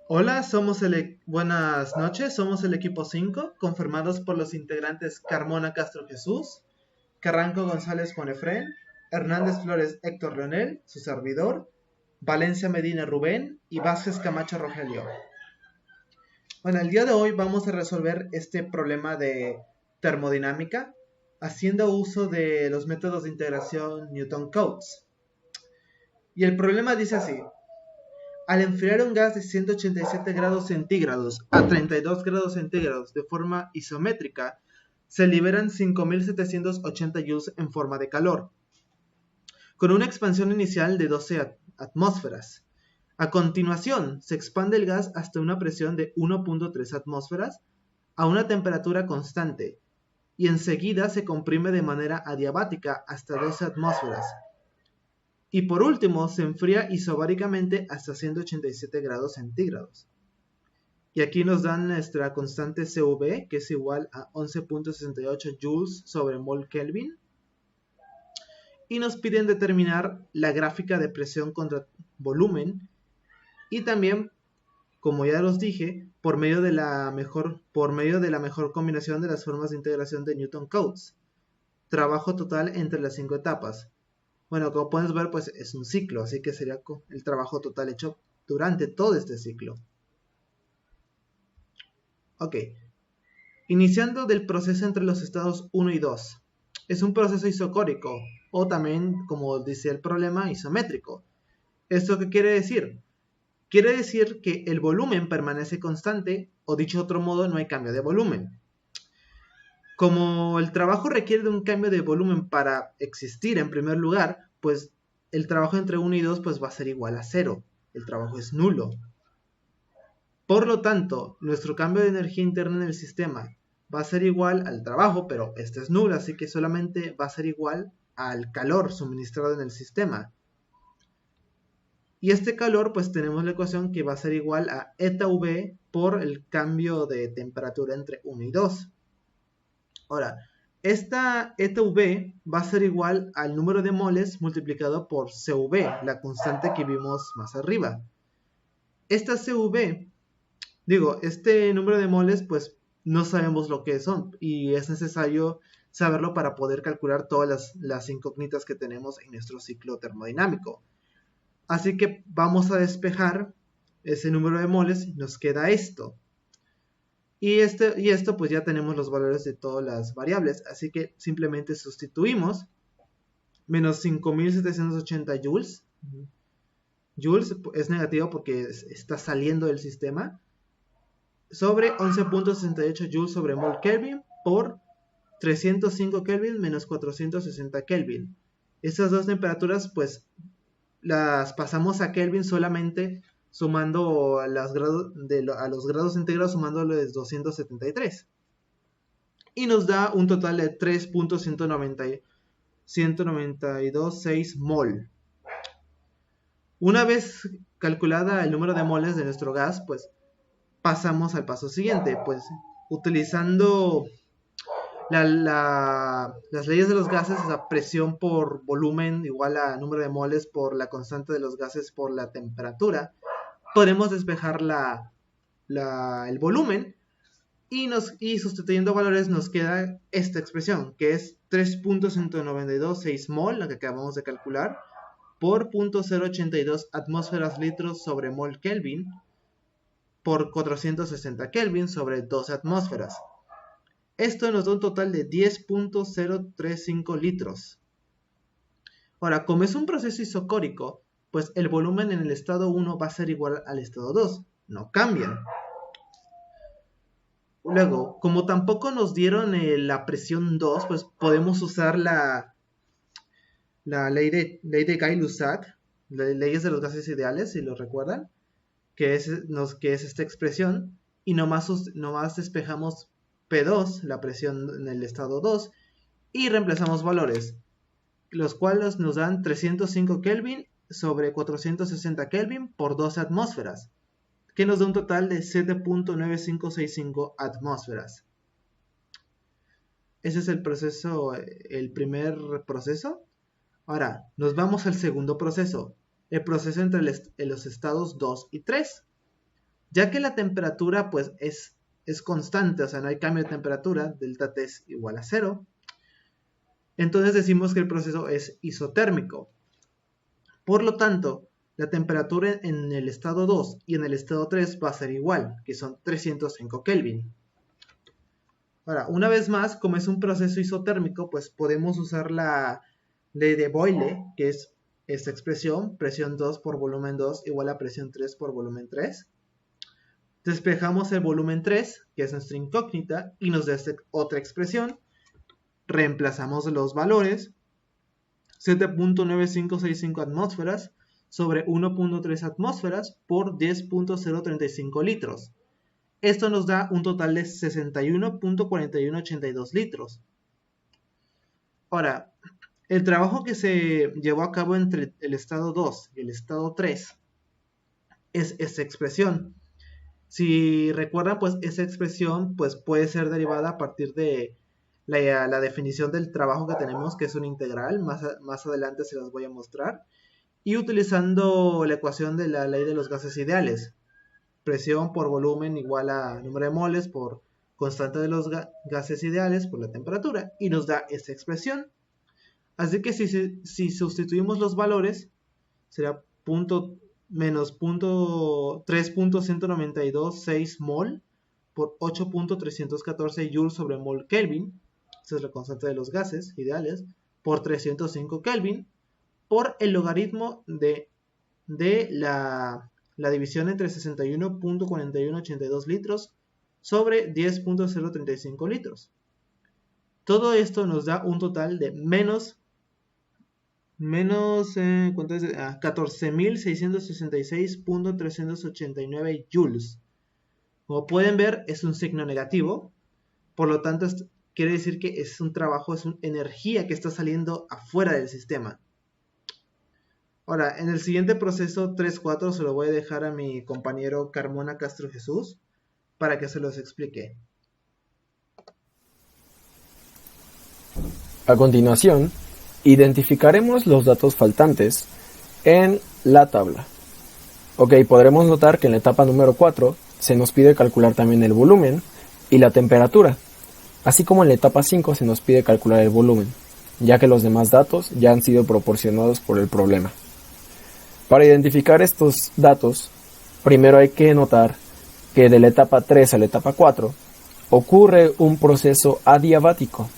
Hola, buenas noches, somos el equipo 5, conformados por los integrantes Carmona Castro Jesús, Carranco González Juanefren, Hernández Flores Héctor Leonel, su servidor, Valencia Medina Rubén y Vázquez Camacho Rogelio. Bueno, el día de hoy vamos a resolver este problema de termodinámica haciendo uso de los métodos de integración Newton-Cotes. Y el problema dice así: al enfriar un gas de 187 grados centígrados a 32 grados centígrados de forma isométrica, se liberan 5.780 joules en forma de calor, con una expansión inicial de 12 atmósferas. A continuación, se expande el gas hasta una presión de 1.3 atmósferas a una temperatura constante, y enseguida se comprime de manera adiabática hasta 12 atmósferas. Y por último, se enfría isobáricamente hasta 187 grados centígrados. Y aquí nos dan nuestra constante CV, que es igual a 11.68 joules sobre mol Kelvin. Y nos piden determinar la gráfica de presión contra volumen. Y también, como ya los dije, por medio de la mejor combinación de las formas de integración de Newton-Cotes. Trabajo total entre las 5 etapas. Bueno, como puedes ver, pues es un ciclo, así que sería el trabajo total hecho durante todo este ciclo. Ok, iniciando del proceso entre los estados 1 y 2. Es un proceso isocórico, o también, como dice el problema, isométrico. ¿Esto qué quiere decir? Quiere decir que el volumen permanece constante, o dicho de otro modo, no hay cambio de volumen. Como el trabajo requiere de un cambio de volumen para existir en primer lugar, pues el trabajo entre 1 y 2 pues va a ser igual a 0. El trabajo es nulo. Por lo tanto, nuestro cambio de energía interna en el sistema va a ser igual al trabajo, pero este es nulo, así que solamente va a ser igual al calor suministrado en el sistema. Y este calor, pues tenemos la ecuación que va a ser igual a eta V por el cambio de temperatura entre 1 y 2. Ahora, esta ETV va a ser igual al número de moles multiplicado por CV, la constante que vimos más arriba. Esta este número de moles, pues no sabemos lo que son y es necesario saberlo para poder calcular todas las incógnitas que tenemos en nuestro ciclo termodinámico. Así que vamos a despejar ese número de moles y nos queda esto. Y esto pues ya tenemos los valores de todas las variables, así que simplemente sustituimos menos 5.780 joules. Joules es negativo porque está saliendo del sistema, sobre 11.68 joules sobre mol Kelvin por 305 Kelvin menos 460 Kelvin. Estas dos temperaturas pues las pasamos a Kelvin solamente sumando a los grados centígrados, sumándoles 273. Y nos da un total de 3.192.6 mol. Una vez calculada el número de moles de nuestro gas, pues pasamos al paso siguiente. Pues utilizando las leyes de los gases, la presión por volumen igual a número de moles por la constante de los gases por la temperatura, podemos despejar el volumen y sustituyendo valores nos queda esta expresión, que es 3.192.6 mol, la que acabamos de calcular, por 0.082 atmósferas litros sobre mol Kelvin por 460 Kelvin sobre 12 atmósferas. Esto nos da un total de 10.035 litros. Ahora, como es un proceso isocórico, pues el volumen en el estado 1 va a ser igual al estado 2, no cambian. Luego, como tampoco nos dieron la presión 2, pues podemos usar la ley de Gay-Lussac, leyes de los gases ideales, si lo recuerdan, que es esta expresión, y nomás despejamos P2, la presión en el estado 2, y reemplazamos valores, los cuales nos dan 305 Kelvin sobre 460 Kelvin por 12 atmósferas, que nos da un total de 7.9565 atmósferas. Ese es el primer proceso. Ahora, nos vamos al segundo proceso. el proceso entre los estados 2 y 3. Ya que la temperatura pues es constante, o sea, no hay cambio de temperatura, delta T es igual a 0, entonces decimos que el proceso es isotérmico. Por lo tanto, la temperatura en el estado 2 y en el estado 3 va a ser igual, que son 305 Kelvin. Ahora, una vez más, como es un proceso isotérmico, pues podemos usar la ley de Boyle, que es esta expresión, presión 2 por volumen 2 igual a presión 3 por volumen 3. Despejamos el volumen 3, que es nuestra incógnita, y nos da esta otra expresión. Reemplazamos los valores, 7.9565 atmósferas sobre 1.3 atmósferas por 10.035 litros. Esto nos da un total de 61.4182 litros. Ahora, el trabajo que se llevó a cabo entre el estado 2 y el estado 3 es esta expresión. Si recuerdan, pues esa expresión pues, puede ser derivada a partir de la definición del trabajo que tenemos, que es una integral. Más adelante se las voy a mostrar. Y utilizando la ecuación de la ley de los gases ideales. Presión por volumen igual a número de moles por constante de los gases ideales por la temperatura. Y nos da esta expresión. Así que si sustituimos los valores, será menos 3.1926 mol por 8.314 joule sobre mol Kelvin. Esa es la constante de los gases ideales. Por 305 Kelvin. Por el logaritmo de la división entre 61.4182 litros sobre 10.035 litros. Todo esto nos da un total de menos 14.666.389 joules. Como pueden ver, es un signo negativo. Por lo tanto, quiere decir que es un trabajo, es una energía que está saliendo afuera del sistema. Ahora, en el siguiente proceso 3-4 se lo voy a dejar a mi compañero Carmona Castro Jesús para que se los explique. A continuación, identificaremos los datos faltantes en la tabla. Ok, podremos notar que en la etapa número 4 se nos pide calcular también el volumen y la temperatura, así como en la etapa 5 se nos pide calcular el volumen, ya que los demás datos ya han sido proporcionados por el problema. Para identificar estos datos, primero hay que notar que de la etapa 3 a la etapa 4 ocurre un proceso adiabático.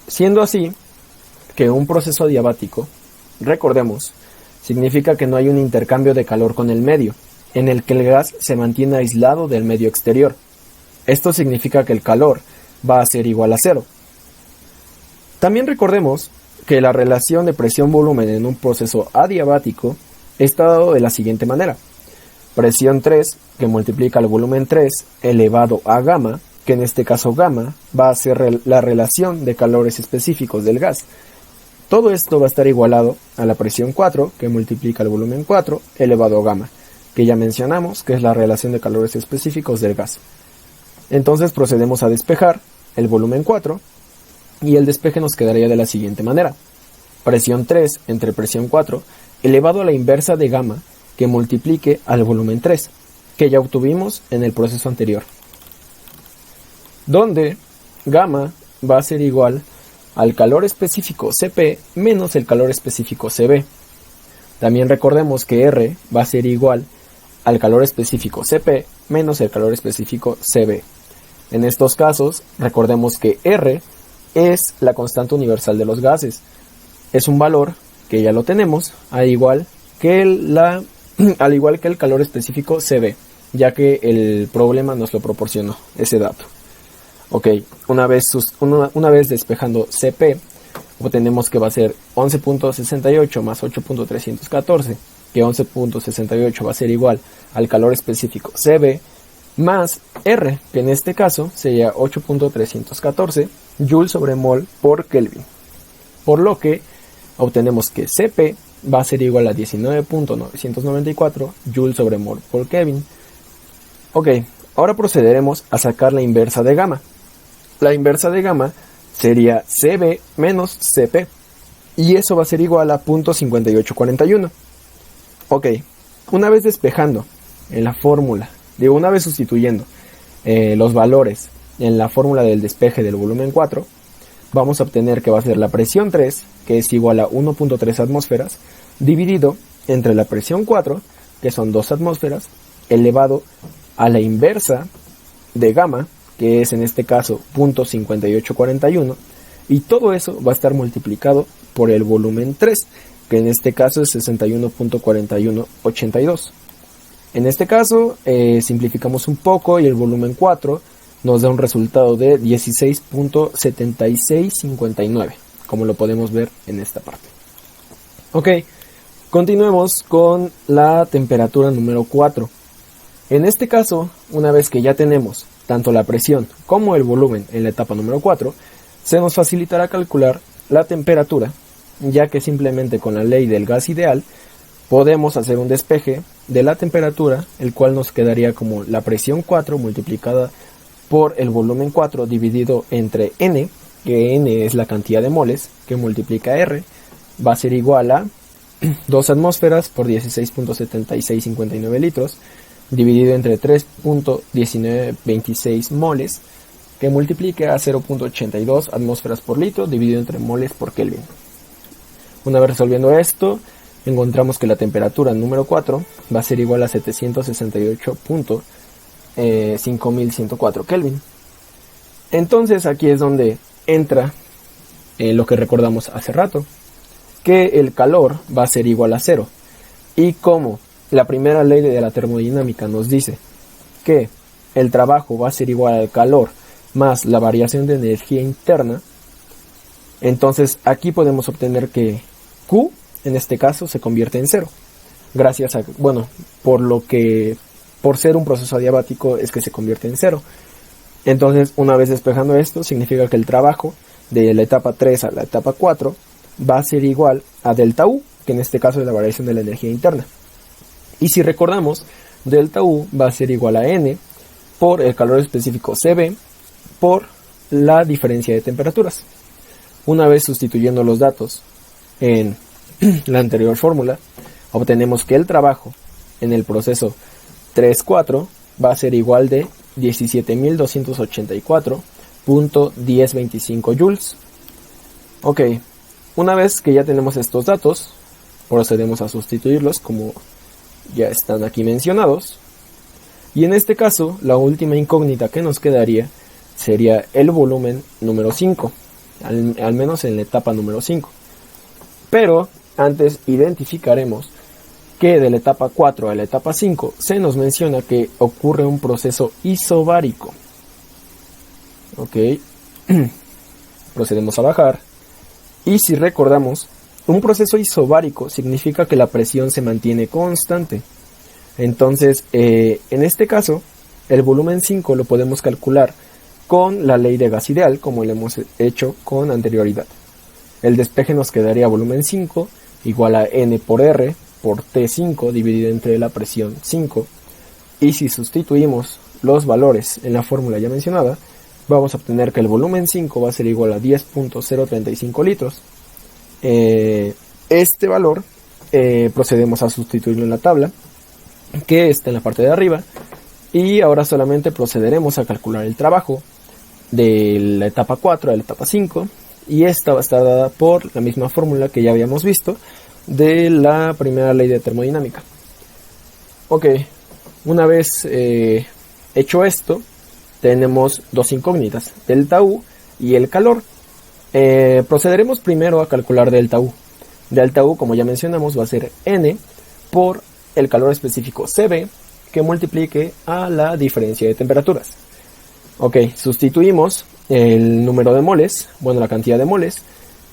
Siendo así, que un proceso adiabático, recordemos, significa que no hay un intercambio de calor con el medio, en el que el gas se mantiene aislado del medio exterior. Esto significa que el calor va a ser igual a 0. También recordemos que la relación de presión-volumen en un proceso adiabático está dado de la siguiente manera. Presión 3, que multiplica el volumen 3, elevado a gamma, que en este caso gamma va a ser la relación de calores específicos del gas. Todo esto va a estar igualado a la presión 4, que multiplica el volumen 4, elevado a gamma, que ya mencionamos que es la relación de calores específicos del gas. Entonces procedemos a despejar el volumen 4, y el despeje nos quedaría de la siguiente manera. Presión 3 entre presión 4 elevado a la inversa de gamma que multiplique al volumen 3, que ya obtuvimos en el proceso anterior. Donde gamma va a ser igual al calor específico Cp menos el calor específico Cb. También recordemos que R va a ser igual al calor específico Cp menos el calor específico Cb. En estos casos, recordemos que R es la constante universal de los gases. Es un valor que ya lo tenemos, al igual que el calor específico Cb, ya que el problema nos lo proporcionó, ese dato. Ok, una vez despejando Cp, obtenemos que va a ser 11.68 más 8.314, que 11.68 va a ser igual al calor específico Cb, más R, que en este caso sería 8.314 Joule sobre mol por Kelvin. Por lo que obtenemos que Cp va a ser igual a 19.994 Joule sobre mol por Kelvin. Ok, ahora procederemos a sacar la inversa de gamma. La inversa de gamma sería Cb menos Cp. y eso va a ser igual a 0.5841. Ok, una vez despejando en la fórmula, una vez sustituyendo los valores en la fórmula del despeje del volumen 4, vamos a obtener que va a ser la presión 3, que es igual a 1.3 atmósferas, dividido entre la presión 4, que son 2 atmósferas, elevado a la inversa de gamma, que es en este caso 0.5841, y todo eso va a estar multiplicado por el volumen 3, que en este caso es 61.4182. En este caso simplificamos un poco y el volumen 4 nos da un resultado de 16.7659, como lo podemos ver en esta parte. Ok, continuemos con la temperatura número 4. En este caso, una vez que ya tenemos tanto la presión como el volumen en la etapa número 4, se nos facilitará calcular la temperatura, ya que simplemente con la ley del gas ideal podemos hacer un despeje de la temperatura, el cual nos quedaría como la presión 4 multiplicada por el volumen 4 dividido entre N, que N es la cantidad de moles, que multiplica R, va a ser igual a 2 atmósferas por 16.7659 litros, dividido entre 3.1926 moles, que multiplique a 0.82 atmósferas por litro, dividido entre moles por Kelvin. Una vez resolviendo esto, encontramos que la temperatura número 4 va a ser igual a 768.5104 Kelvin. Entonces aquí es donde entra lo que recordamos hace rato, que el calor va a ser igual a 0. Y como la primera ley de la termodinámica nos dice que el trabajo va a ser igual al calor más la variación de energía interna, entonces aquí podemos obtener que Q en este caso se convierte en 0. Gracias a, por ser un proceso adiabático es que se convierte en 0. Entonces, una vez despejando esto, significa que el trabajo de la etapa 3 a la etapa 4 va a ser igual a delta U, que en este caso es la variación de la energía interna. Y si recordamos, delta U va a ser igual a N por el calor específico CB por la diferencia de temperaturas. Una vez sustituyendo los datos en la anterior fórmula, obtenemos que el trabajo en el proceso 3-4 va a ser igual de 17.284.1025 joules. Ok, una vez que ya tenemos estos datos, procedemos a sustituirlos como ya están aquí mencionados. Y en este caso, la última incógnita que nos quedaría sería el volumen número 5, al menos en la etapa número 5. Pero antes identificaremos que de la etapa 4 a la etapa 5 se nos menciona que ocurre un proceso isobárico. Ok, procedemos a bajar. Y si recordamos, un proceso isobárico significa que la presión se mantiene constante. Entonces, en este caso, el volumen 5 lo podemos calcular con la ley de gas ideal, como lo hemos hecho con anterioridad. El despeje nos quedaría volumen 5 igual a N por R por T5 dividido entre la presión 5. Y si sustituimos los valores en la fórmula ya mencionada, vamos a obtener que el volumen 5 va a ser igual a 10.035 litros. Este valor procedemos a sustituirlo en la tabla que está en la parte de arriba, y ahora solamente procederemos a calcular el trabajo de la etapa 4 a la etapa 5, y esta va a estar dada por la misma fórmula que ya habíamos visto de la primera ley de termodinámica. Ok, una vez hecho esto, tenemos dos incógnitas, delta U y el calor. Procederemos primero a calcular delta U. Delta U, como ya mencionamos, va a ser N por el calor específico CB, que multiplique a la diferencia de temperaturas. Ok, sustituimos el número de moles, la cantidad de moles.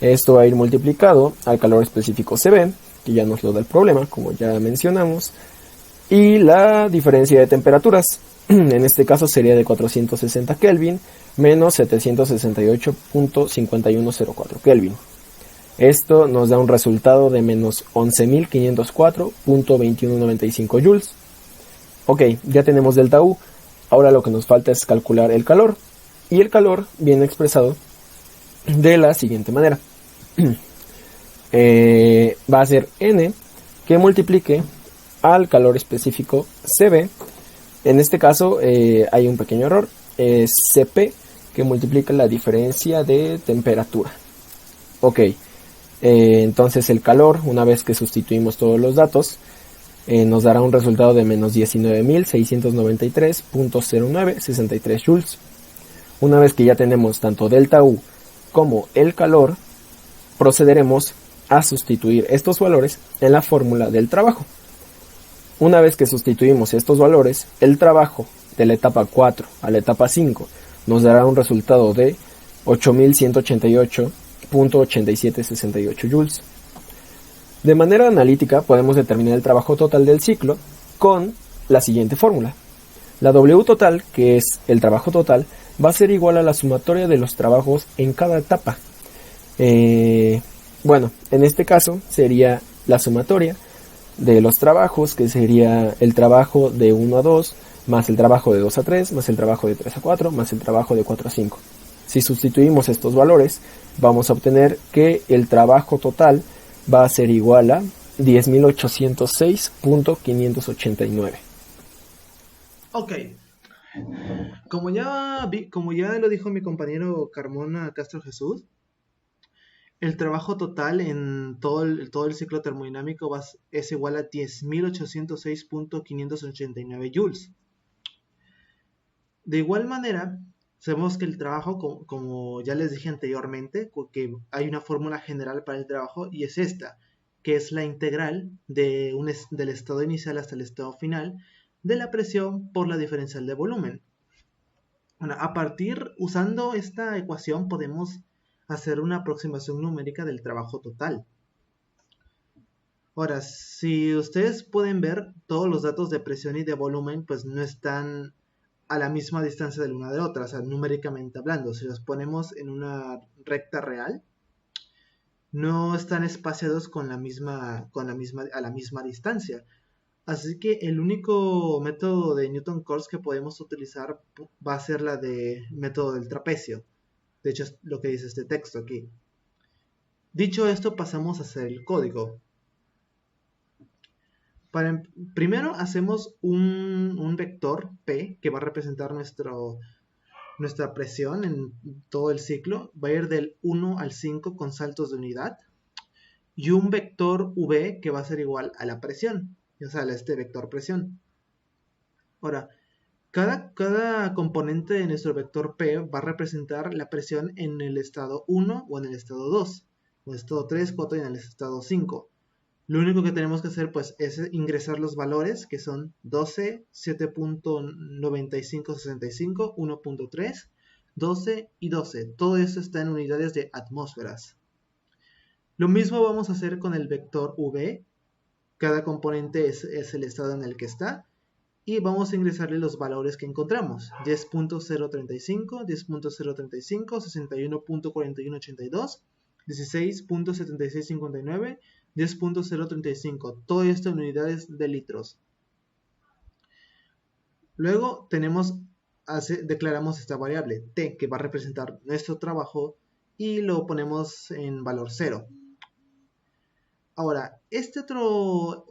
Esto va a ir multiplicado al calor específico CB, que ya nos lo da el problema, como ya mencionamos, y la diferencia de temperaturas. En este caso sería de 460 Kelvin menos 768.5104 Kelvin. Esto nos da un resultado de menos 11.504.2195 joules. Ok, ya tenemos delta U. Ahora lo que nos falta es calcular el calor. Y el calor viene expresado de la siguiente manera. va a ser N que multiplique al calor específico CB. En este caso hay un pequeño error, es CP que multiplica la diferencia de temperatura. Ok, entonces el calor, una vez que sustituimos todos los datos, nos dará un resultado de menos 19.693.0963 joules. Una vez que ya tenemos tanto delta U como el calor, procederemos a sustituir estos valores en la fórmula del trabajo. Una vez que sustituimos estos valores, el trabajo de la etapa 4 a la etapa 5 nos dará un resultado de 8.188.8768 joules. De manera analítica podemos determinar el trabajo total del ciclo con la siguiente fórmula. La W total, que es el trabajo total, va a ser igual a la sumatoria de los trabajos en cada etapa. Bueno, en este caso sería la sumatoria de los trabajos, que sería el trabajo de 1 a 2, más el trabajo de 2 a 3, más el trabajo de 3 a 4, más el trabajo de 4 a 5. Si sustituimos estos valores, vamos a obtener que el trabajo total va a ser igual a 10.806.589. Ok. Como ya lo dijo mi compañero Carmona Castro Jesús, el trabajo total en todo el ciclo termodinámico es igual a 10.806.589 joules. De igual manera, sabemos que el trabajo, como ya les dije anteriormente, que hay una fórmula general para el trabajo y es esta, que es la integral del estado inicial hasta el estado final de la presión por la diferencial de volumen. Bueno, usando esta ecuación podemos hacer una aproximación numérica del trabajo total. Ahora, si ustedes pueden ver, todos los datos de presión y de volumen pues no están a la misma distancia de la una de la otra, o sea, numéricamente hablando. Si los ponemos en una recta real, no están espaciados a la misma distancia. Así que el único método de Newton-Cotes que podemos utilizar va a ser la de método del trapecio. De hecho, es lo que dice este texto aquí. Dicho esto, pasamos a hacer el código. Primero hacemos un vector P que va a representar nuestra presión en todo el ciclo. Va a ir del 1 al 5 con saltos de unidad. Y un vector V que va a ser igual a la presión. O sea, este vector presión. Ahora, cada componente de nuestro vector P va a representar la presión en el estado 1 o en el estado 2, o en el estado 3, 4 y en el estado 5. Lo único que tenemos que hacer pues es ingresar los valores que son 12, 7.9565, 1.3, 12 y 12. Todo esto está en unidades de atmósferas. Lo mismo vamos a hacer con el vector V. Cada componente es el estado en el que está. Y vamos a ingresarle los valores que encontramos. 10.035, 10.035, 61.4182, 16.7659, 10.035. Todo esto en unidades de litros. Luego declaramos esta variable T que va a representar nuestro trabajo y lo ponemos en valor 0. Ahora, esta otra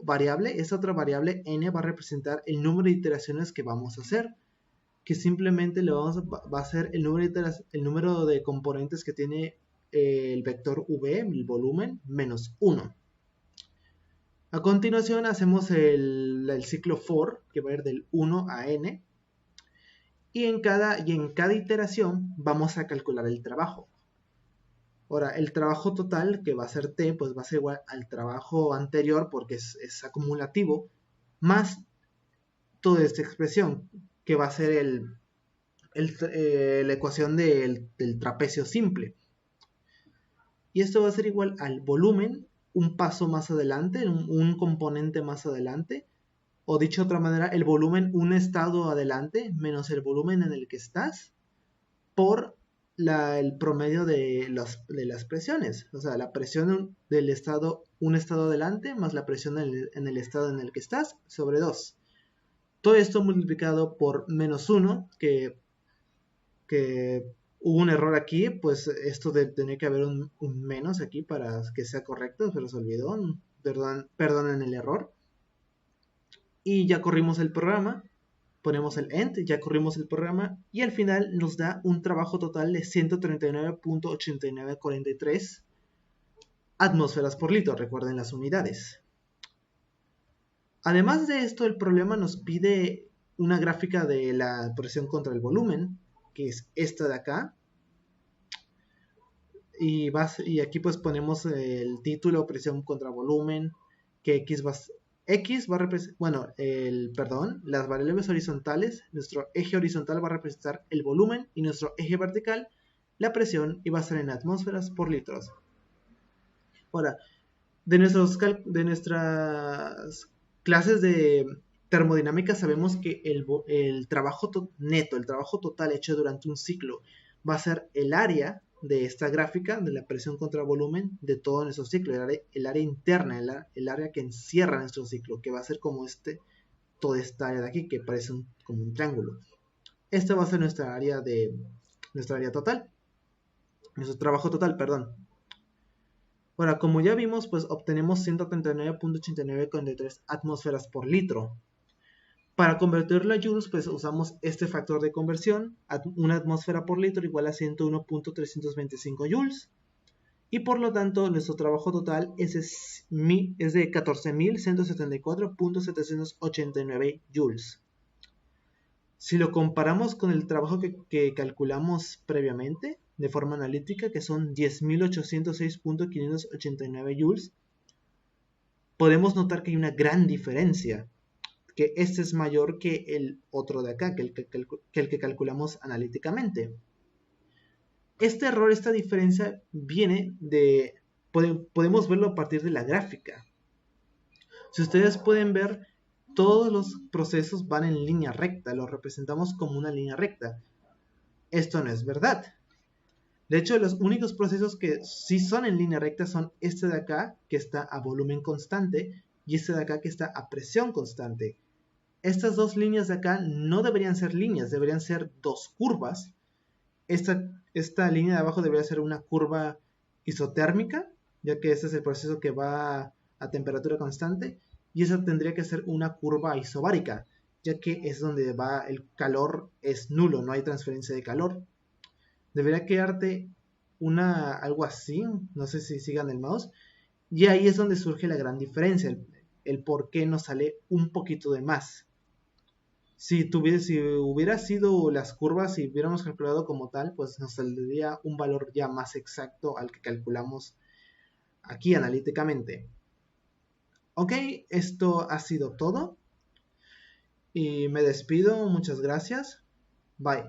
variable n va a representar el número de iteraciones que vamos a hacer, que simplemente va a ser el número de componentes que tiene el vector v, el volumen, menos 1. A continuación hacemos el ciclo for, que va a ir del 1 a n, y en cada iteración vamos a calcular el trabajo. Ahora, el trabajo total, que va a ser T, pues va a ser igual al trabajo anterior porque es acumulativo, más toda esta expresión, que va a ser la ecuación del trapecio simple. Y esto va a ser igual al volumen, un paso más adelante, un componente más adelante, o dicho de otra manera, el volumen un estado adelante, menos el volumen en el que estás, por el promedio de las presiones, o sea, la presión del un estado adelante más la presión en el estado en el que estás sobre 2. Todo esto multiplicado por menos 1, que hubo un error aquí, pues esto de tener que haber un menos aquí para que sea correcto, pero se olvidó, perdonen el error. Y ya corrimos el programa, ponemos el end, ya corrimos el programa y al final nos da un trabajo total de 139.8943 atmósferas por litro, recuerden las unidades. Además de esto, el problema nos pide una gráfica de la presión contra el volumen, que es esta de acá. Y aquí pues ponemos el título, presión contra volumen, que X va a representar, bueno, las variables horizontales, nuestro eje horizontal va a representar el volumen y nuestro eje vertical, la presión, y va a ser en atmósferas por litros. Ahora, de nuestras clases de termodinámica sabemos que el trabajo neto, el trabajo total hecho durante un ciclo va a ser el área de esta gráfica de la presión contra volumen de todo nuestro ciclo, el área interna, el área que encierra nuestro ciclo, que va a ser como toda esta área de aquí que parece como un triángulo. Esta va a ser nuestra área total, nuestro trabajo total, perdón. Ahora, como ya vimos, pues obtenemos 139.8943 atmósferas por litro. Para convertirlo a joules, pues usamos este factor de conversión. Una atmósfera por litro igual a 101.325 joules. Y por lo tanto, nuestro trabajo total es de 14.174.789 joules. Si lo comparamos con el trabajo que calculamos previamente, de forma analítica, que son 10.806.589 joules, podemos notar que hay una gran diferencia, que este es mayor que el otro de acá, que el que calculamos analíticamente. Este error, esta diferencia viene de, podemos verlo a partir de la gráfica. Si ustedes pueden ver, todos los procesos van en línea recta, lo representamos como una línea recta. Esto no es verdad. De hecho, los únicos procesos que sí son en línea recta son este de acá, que está a volumen constante, y este de acá, que está a presión constante. Estas dos líneas de acá no deberían ser líneas, deberían ser dos curvas. Esta línea de abajo debería ser una curva isotérmica, ya que este es el proceso que va a temperatura constante, y esa tendría que ser una curva isobárica, ya que es donde va el calor, es nulo, no hay transferencia de calor. Debería quedarte algo así, no sé si sigan el mouse, y ahí es donde surge la gran diferencia, el por qué nos sale un poquito de más. Si hubiera sido las curvas, si hubiéramos calculado como tal, pues nos saldría un valor ya más exacto al que calculamos aquí analíticamente. Ok, esto ha sido todo. Y me despido, muchas gracias. Bye.